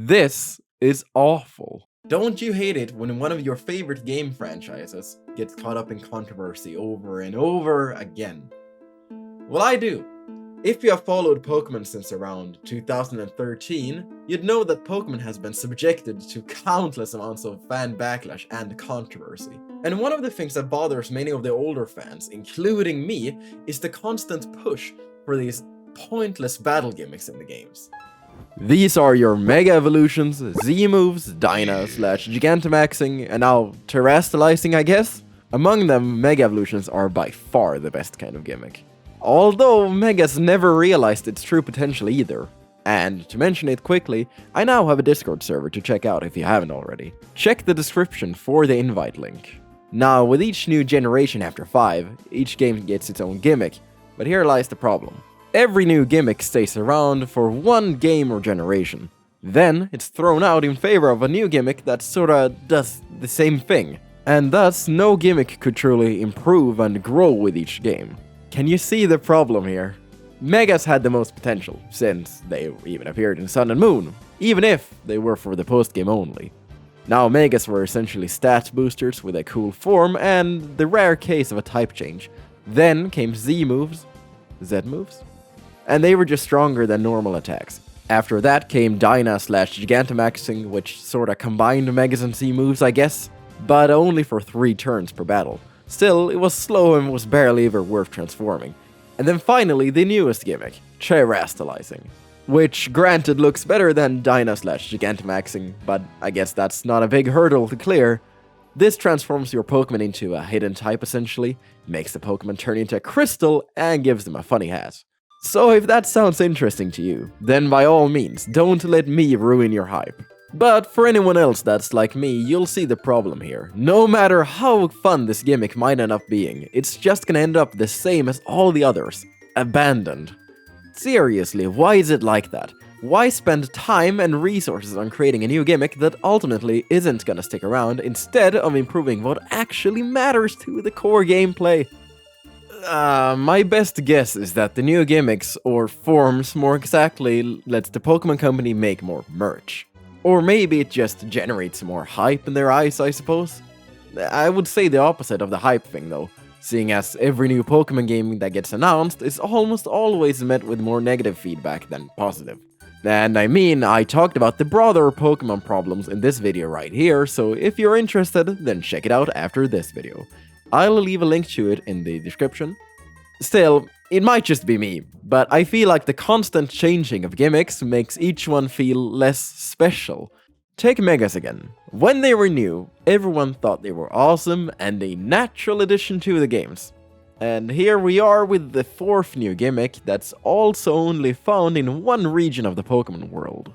This is awful. Don't you hate it when one of your favorite game franchises gets caught up in controversy over and over again? Well, I do. If you have followed Pokemon since around 2013, you'd know that Pokemon has been subjected to countless amounts of fan backlash and controversy. And one of the things that bothers many of the older fans, including me, is the constant push for these pointless battle gimmicks in the games. These are your Mega Evolutions, Z-moves, Dyna / Gigantamaxing, and now Terrastalizing, I guess? Among them, Mega Evolutions are by far the best kind of gimmick. Although Megas never realized its true potential either. And to mention it quickly, I now have a Discord server to check out if you haven't already. Check the description for the invite link. Now, with each new generation after 5, each game gets its own gimmick, but here lies the problem. Every new gimmick stays around for one game or generation. Then, it's thrown out in favor of a new gimmick that sorta does the same thing. And thus, no gimmick could truly improve and grow with each game. Can you see the problem here? Megas had the most potential, since they even appeared in Sun and Moon, even if they were for the post-game only. Now, Megas were essentially stat boosters with a cool form and the rare case of a type change. Then came Z-moves, Z-moves? And they were just stronger than normal attacks. After that came Dyna / Gigantamaxing, which sorta combined Megas and Z-moves, I guess, but only for 3 turns per battle. Still, it was slow and was barely ever worth transforming. And then finally, the newest gimmick, Terrastalizing, which granted looks better than Dyna / Gigantamaxing, but I guess that's not a big hurdle to clear. This transforms your Pokemon into a hidden type essentially, makes the Pokemon turn into a crystal, and gives them a funny hat. So if that sounds interesting to you, then by all means, don't let me ruin your hype. But for anyone else that's like me, you'll see the problem here. No matter how fun this gimmick might end up being, it's just gonna end up the same as all the others. Abandoned. Seriously, why is it like that? Why spend time and resources on creating a new gimmick that ultimately isn't gonna stick around instead of improving what actually matters to the core gameplay? My best guess is that the new gimmicks, or forms more exactly, lets the Pokémon Company make more merch. Or maybe it just generates more hype in their eyes, I suppose. I would say the opposite of the hype thing though, seeing as every new Pokémon game that gets announced is almost always met with more negative feedback than positive. And I mean, I talked about the broader Pokémon problems in this video right here, so if you're interested, then check it out after this video. I'll leave a link to it in the description. Still, it might just be me, but I feel like the constant changing of gimmicks makes each one feel less special. Take Megas again. When they were new, everyone thought they were awesome and a natural addition to the games. And here we are with the 4th new gimmick that's also only found in one region of the Pokemon world.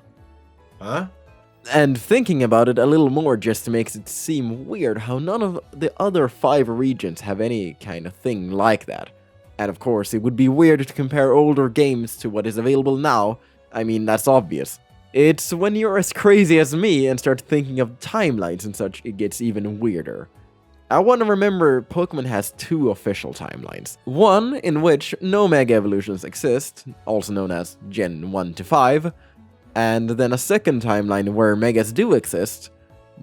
Huh? And thinking about it a little more just makes it seem weird how none of the other 5 regions have any kind of thing like that. And of course, it would be weird to compare older games to what is available now. I mean, that's obvious. It's when you're as crazy as me and start thinking of timelines and such, it gets even weirder. I want to remember Pokemon has 2 official timelines. One in which no Mega Evolutions exist, also known as Gen 1 to 5, and then a second timeline where Megas do exist,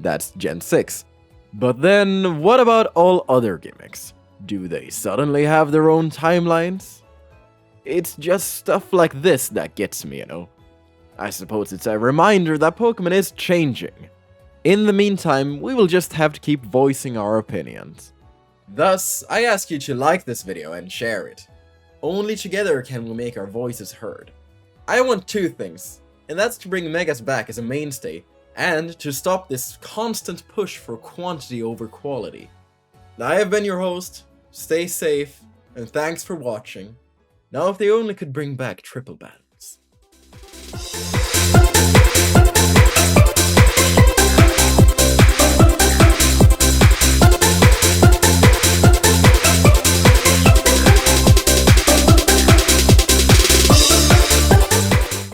that's Gen 6. But then, what about all other gimmicks? Do they suddenly have their own timelines? It's just stuff like this that gets me, you know. I suppose it's a reminder that Pokemon is changing. In the meantime, we will just have to keep voicing our opinions. Thus, I ask you to like this video and share it. Only together can we make our voices heard. I want 2 things, and that's to bring Megas back as a mainstay, and to stop this constant push for quantity over quality. I have been your host, stay safe, and thanks for watching. Now if they only could bring back Triple Battle.